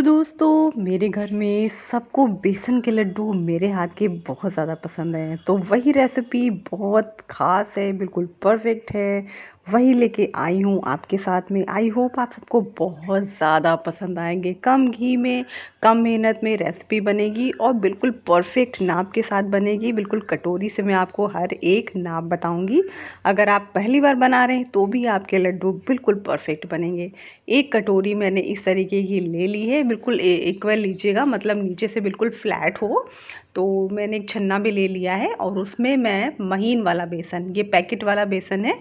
तो दोस्तों मेरे घर में सबको बेसन के लड्डू मेरे हाथ के बहुत ज़्यादा पसंद हैं। तो वही रेसिपी बहुत ख़ास है, बिल्कुल परफेक्ट है। वही लेके आई हूँ आपके साथ में। आई होप आप सबको बहुत ज़्यादा पसंद आएंगे। कम घी में, कम मेहनत में रेसिपी बनेगी और बिल्कुल परफेक्ट नाप के साथ बनेगी। बिल्कुल कटोरी से मैं आपको हर एक नाप बताऊँगी। अगर आप पहली बार बना रहे हैं तो भी आपके लड्डू बिल्कुल परफेक्ट बनेंगे। एक कटोरी मैंने इस तरीके की ले ली है। बिल्कुल इक्वल लीजिएगा, मतलब नीचे से बिल्कुल फ्लैट हो। तो मैंने एक छन्ना भी ले लिया है और उसमें मैं महीन वाला बेसन, ये पैकेट वाला बेसन है,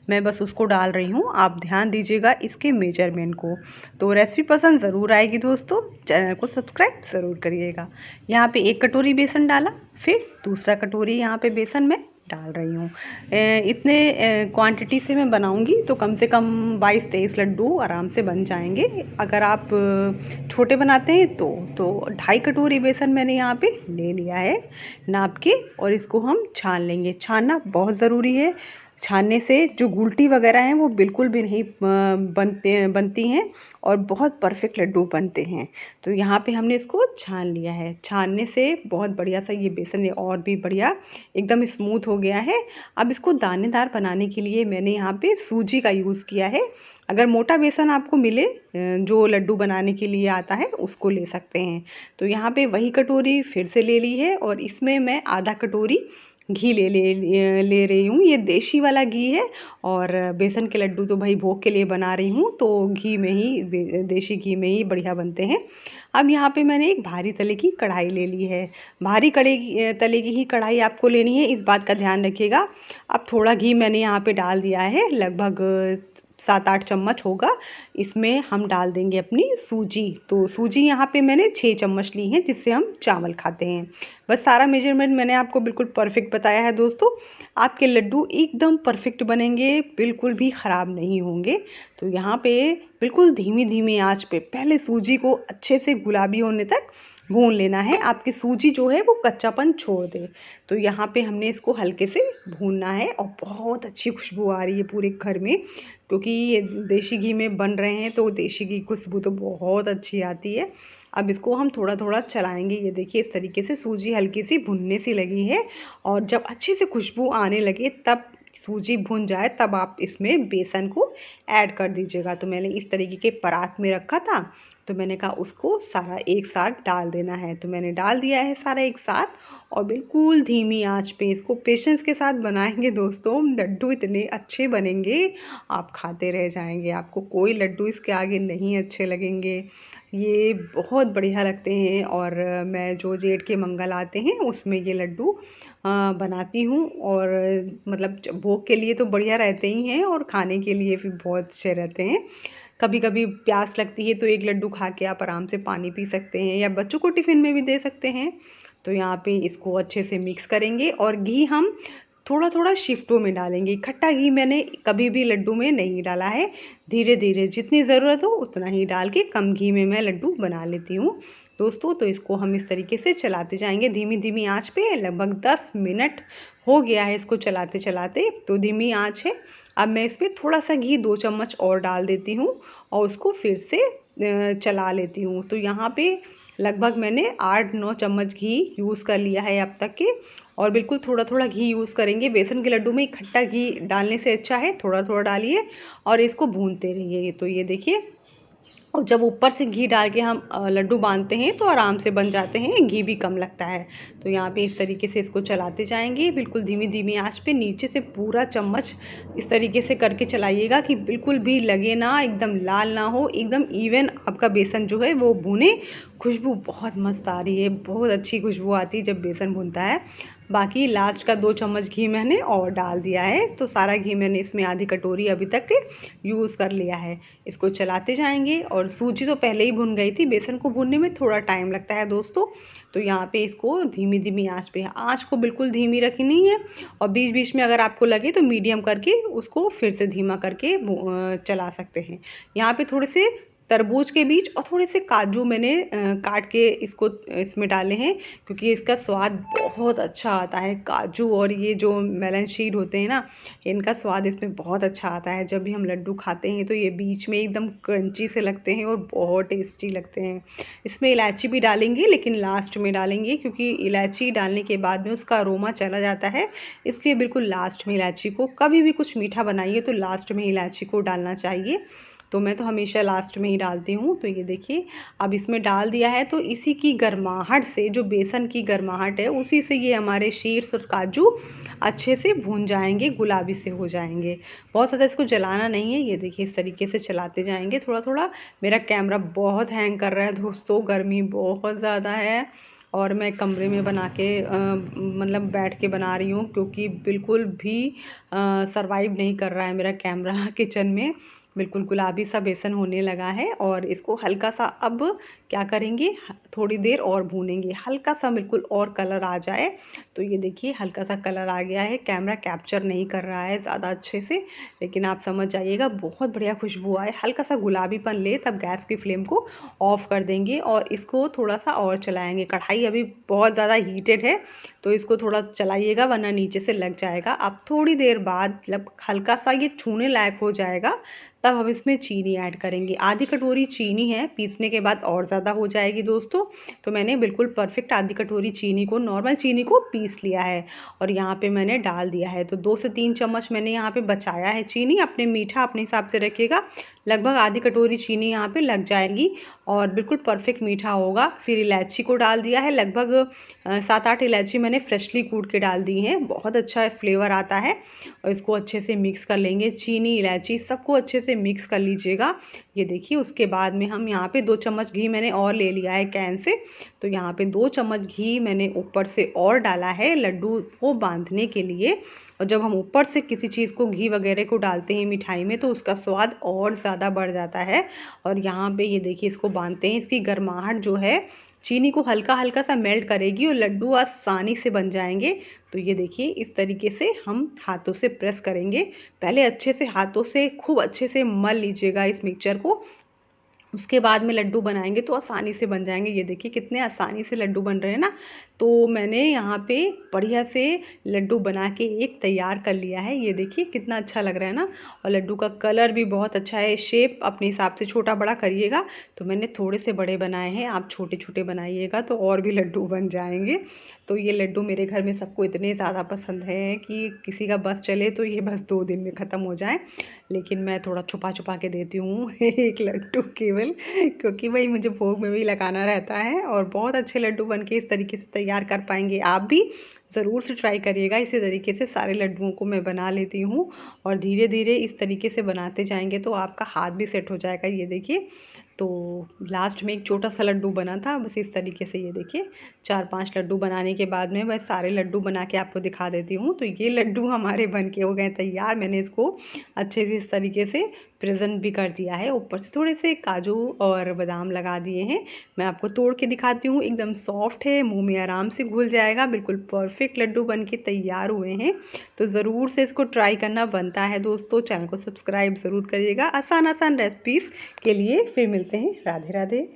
मैं बस उसको डाल रही हूँ। आप ध्यान दीजिएगा इसके मेजरमेंट को। तो रेसिपी पसंद ज़रूर आएगी दोस्तों, चैनल को सब्सक्राइब ज़रूर करिएगा। यहाँ पे एक कटोरी बेसन डाला, फिर दूसरा कटोरी यहाँ पे बेसन मैं डाल रही हूँ। इतने क्वांटिटी से मैं बनाऊँगी तो कम से कम 22-23 लड्डू आराम से बन जाएंगे। अगर आप छोटे बनाते हैं तो 2.5 कटोरी बेसन मैंने यहाँ पे ले लिया है नाप के, और इसको हम छान लेंगे। छानना बहुत ज़रूरी है। छानने से जो गुलटी वगैरह हैं वो बिल्कुल भी नहीं बनती हैं और बहुत परफेक्ट लड्डू बनते हैं। तो यहाँ पे हमने इसको छान लिया है। छानने से बहुत बढ़िया सा ये बेसन और भी बढ़िया एकदम स्मूथ हो गया है। अब इसको दानेदार बनाने के लिए मैंने यहाँ पे सूजी का यूज़ किया है। अगर मोटा बेसन आपको मिले जो लड्डू बनाने के लिए आता है उसको ले सकते हैं। तो यहाँ पे वही कटोरी फिर से ले ली है और इसमें मैं आधा कटोरी घी ले रही हूँ। ये देशी वाला घी है और बेसन के लड्डू तो भाई भोग के लिए बना रही हूँ, तो घी में ही, देशी घी में ही बढ़िया बनते हैं। अब यहाँ पे मैंने एक भारी तले की कढ़ाई ले ली है। भारी तले की ही कढ़ाई आपको लेनी है, इस बात का ध्यान रखिएगा। अब थोड़ा घी मैंने यहाँ पे डाल दिया है, लगभग 7-8 चम्मच होगा। इसमें हम डाल देंगे अपनी सूजी। तो सूजी यहाँ पे मैंने 6 चम्मच ली है, जिससे हम चावल खाते हैं। बस सारा मेजरमेंट मैंने आपको बिल्कुल परफेक्ट बताया है दोस्तों। आपके लड्डू एकदम परफेक्ट बनेंगे, बिल्कुल भी ख़राब नहीं होंगे। तो यहाँ पे बिल्कुल धीमी धीमी आंच पे पहले सूजी को अच्छे से गुलाबी होने तक भून लेना है। आपकी सूजी जो है वो कच्चापन छोड़ दे। तो यहाँ पे हमने इसको हल्के से भूनना है और बहुत अच्छी खुशबू आ रही है पूरे घर में, क्योंकि ये देशी घी में बन रहे हैं तो देशी घी खुशबू तो बहुत अच्छी आती है। अब इसको हम थोड़ा थोड़ा चलाएंगे। ये देखिए इस तरीके से सूजी हल्की सी भुनने सी लगी है और जब अच्छे से खुशबू आने लगे, तब सूजी भुन जाए, तब आप इसमें बेसन को ऐड कर दीजिएगा। तो मैंने इस तरीके के परात में रखा था, तो मैंने कहा उसको सारा एक साथ डाल देना है। तो मैंने डाल दिया है सारा एक साथ और बिल्कुल धीमी आंच पे इसको पेशेंस के साथ बनाएंगे दोस्तों। लड्डू इतने अच्छे बनेंगे, आप खाते रह जाएंगे। आपको कोई लड्डू इसके आगे नहीं अच्छे लगेंगे। ये बहुत बढ़िया लगते हैं और मैं जो जेठ के मंगल आते हैं उसमें ये लड्डू बनाती हूँ। और मतलब भोग के लिए तो बढ़िया रहते ही हैं और खाने के लिए भी बहुत अच्छे रहते हैं। कभी कभी प्यास लगती है तो एक लड्डू खा के आप आराम से पानी पी सकते हैं या बच्चों को टिफ़िन में भी दे सकते हैं। तो यहाँ पे इसको अच्छे से मिक्स करेंगे और घी हम थोड़ा थोड़ा शिफ्टों में डालेंगे। खट्टा घी मैंने कभी भी लड्डू में नहीं डाला है। धीरे धीरे जितनी ज़रूरत हो उतना ही डाल के कम घी में मैं लड्डू बना लेती हूँ दोस्तों। तो इसको हम इस तरीके से चलाते जाएंगे धीमी धीमी आंच पे। लगभग 10 मिनट हो गया है इसको चलाते चलाते, तो धीमी आंच है। अब मैं इसमें थोड़ा सा घी 2 चम्मच और डाल देती हूँ और उसको फिर से चला लेती हूँ। तो यहाँ पे लगभग मैंने 8-9 चम्मच घी यूज़ कर लिया है अब तक के। और बिल्कुल थोड़ा थोड़ा घी यूज़ करेंगे। बेसन के लड्डू में इकट्ठा घी डालने से अच्छा है थोड़ा थोड़ा डालिए और इसको भूनते रहिए। तो ये देखिए, और जब ऊपर से घी डाल के हम लड्डू बांधते हैं तो आराम से बन जाते हैं, घी भी कम लगता है। तो यहाँ पे इस तरीके से इसको चलाते जाएंगे बिल्कुल धीमी धीमी आंच पे। नीचे से पूरा चम्मच इस तरीके से करके चलाइएगा कि बिल्कुल भी लगे ना, एकदम लाल ना हो, एकदम इवन आपका बेसन जो है वो भुने। खुशबू बहुत मस्त आ रही है, बहुत अच्छी खुशबू आती है जब बेसन भुनता है। बाकी लास्ट का 2 चम्मच घी मैंने और डाल दिया है। तो सारा घी मैंने इसमें आधी कटोरी अभी तक यूज़ कर लिया है। इसको चलाते जाएंगे और सूजी तो पहले ही भुन गई थी, बेसन को भुनने में थोड़ा टाइम लगता है दोस्तों। तो यहाँ पे इसको धीमी धीमी आंच पे, आंच को बिल्कुल धीमी रखनी है और बीच बीच में अगर आपको लगे तो मीडियम करके उसको फिर से धीमा करके चला सकते हैं। यहाँ पे थोड़े से तरबूज के बीज और थोड़े से काजू मैंने काट के इसको इसमें डाले हैं, क्योंकि इसका स्वाद बहुत अच्छा आता है। काजू और ये जो मेलन सीड होते हैं ना, इनका स्वाद इसमें बहुत अच्छा आता है। जब भी हम लड्डू खाते हैं तो ये बीच में एकदम क्रंची से लगते हैं और बहुत टेस्टी लगते हैं। इसमें इलायची भी डालेंगे, लेकिन लास्ट में डालेंगे, क्योंकि इलायची डालने के बाद में उसका अरोमा चला जाता है, इसलिए बिल्कुल लास्ट में इलायची को, कभी भी कुछ मीठा बनाइए तो लास्ट में इलायची को डालना चाहिए। तो मैं तो हमेशा लास्ट में ही डालती हूँ। तो ये देखिए अब इसमें डाल दिया है, तो इसी की गर्माहट से, जो बेसन की गर्माहट है, उसी से ये हमारे शीर्स और काजू अच्छे से भून जाएंगे, गुलाबी से हो जाएंगे। बहुत ज़्यादा इसको जलाना नहीं है। ये देखिए इस तरीके से चलाते जाएंगे थोड़ा थोड़ा। मेरा कैमरा बहुत हैंग कर रहा है दोस्तों, गर्मी बहुत ज़्यादा है और मैं कमरे में बना के मतलब बैठ के बना रही हूँ, क्योंकि बिल्कुल भी सरवाइव नहीं कर रहा है मेरा कैमरा किचन में। बिल्कुल गुलाबी सा बेसन होने लगा है और इसको हल्का सा अब क्या करेंगे, थोड़ी देर और भूनेंगे, हल्का सा बिल्कुल और कलर आ जाए। तो ये देखिए हल्का सा कलर आ गया है। कैमरा कैप्चर नहीं कर रहा है ज़्यादा अच्छे से, लेकिन आप समझ जाइएगा बहुत बढ़िया खुशबू आए, हल्का सा गुलाबीपन ले, तब गैस की फ्लेम को ऑफ़ कर देंगे और इसको थोड़ा सा और चलाएँगे। कढ़ाई अभी बहुत ज़्यादा हीटेड है, तो इसको थोड़ा चलाइएगा वरना नीचे से लग जाएगा। अब थोड़ी देर बाद मतलब हल्का सा ये छूने लायक हो जाएगा, तब हम इसमें चीनी ऐड करेंगे। आधी कटोरी चीनी है, पीसने के बाद और ज़्यादा हो जाएगी दोस्तों। तो मैंने बिल्कुल परफेक्ट आधी कटोरी चीनी को, नॉर्मल चीनी को पीस लिया है और यहाँ पे मैंने डाल दिया है। तो 2 से 3 चम्मच मैंने यहाँ पे बचाया है चीनी। अपने मीठा अपने हिसाब से रखिएगा। लगभग आधी कटोरी चीनी यहाँ पे लग जाएगी और बिल्कुल परफेक्ट मीठा होगा। फिर इलायची को डाल दिया है, लगभग 7-8 इलायची मैंने फ्रेशली कूट के डाल दी हैं। बहुत अच्छा फ्लेवर आता है और इसको अच्छे से मिक्स कर लेंगे। चीनी इलायची सबको अच्छे से मिक्स कर लीजिएगा। ये देखिए उसके बाद में हम यहाँ पे 2 चम्मच घी मैंने और ले लिया है कैन से। तो यहाँ पे 2 चम्मच घी मैंने ऊपर से और डाला है लड्डू को बांधने के लिए। और जब हम ऊपर से किसी चीज़ को, घी वगैरह को डालते हैं मिठाई में, तो उसका स्वाद और ज़्यादा बढ़ जाता है। और यहाँ पे ये देखिए इसको बांधते हैं। इसकी गर्माहट जो है चीनी को हल्का हल्का सा मेल्ट करेगी और लड्डू आसानी से बन जाएंगे। तो ये देखिए इस तरीके से हम हाथों से प्रेस करेंगे। पहले अच्छे से हाथों से खूब अच्छे से मल लीजिएगा इस मिक्सचर को, उसके बाद में लड्डू बनाएंगे तो आसानी से बन जाएंगे। ये देखिए कितने आसानी से लड्डू बन रहे हैं ना। तो मैंने यहाँ पे बढ़िया से लड्डू बना के एक तैयार कर लिया है। ये देखिए कितना अच्छा लग रहा है ना, और लड्डू का कलर भी बहुत अच्छा है। शेप अपने हिसाब से छोटा बड़ा करिएगा। तो मैंने थोड़े से बड़े बनाए हैं, आप छोटे छोटे बनाइएगा तो और भी लड्डू बन जाएंगे। तो ये लड्डू मेरे घर में सबको इतने ज़्यादा पसंद है कि किसी का बस चले तो ये बस 2 दिन में ख़त्म हो जाए। लेकिन मैं थोड़ा छुपा छुपा के देती हूँ एक लड्डू केवल, क्योंकि भाई मुझे भोग में भी लगाना रहता है। और बहुत अच्छे लड्डू बन के इस तरीके से तैयार कर पाएंगे। आप भी ज़रूर से ट्राई करिएगा। इसी तरीके से सारे लड्डुओं को मैं बना लेती हूँ और धीरे धीरे इस तरीके से बनाते जाएंगे तो आपका हाथ भी सेट हो जाएगा। ये देखिए तो लास्ट में एक छोटा सा लड्डू बना था, बस इस तरीके से। ये देखिए 4-5 लड्डू बनाने के बाद में मैं सारे लड्डू बना के आपको दिखा देती हूँ। तो ये लड्डू हमारे बन के हो गए तैयार। मैंने इसको अच्छे से इस तरीके से प्रेजेंट भी कर दिया है। ऊपर से थोड़े से काजू और बादाम लगा दिए हैं। मैं आपको तोड़ के दिखाती हूँ। एकदम सॉफ्ट है, मुंह में आराम से घुल जाएगा। बिल्कुल परफेक्ट लड्डू बन के तैयार हुए हैं। तो ज़रूर से इसको ट्राई करना बनता है दोस्तों। चैनल को सब्सक्राइब ज़रूर करिएगा आसान आसान रेसिपीज़ के लिए। फिर मिलते हैं। राधे राधे।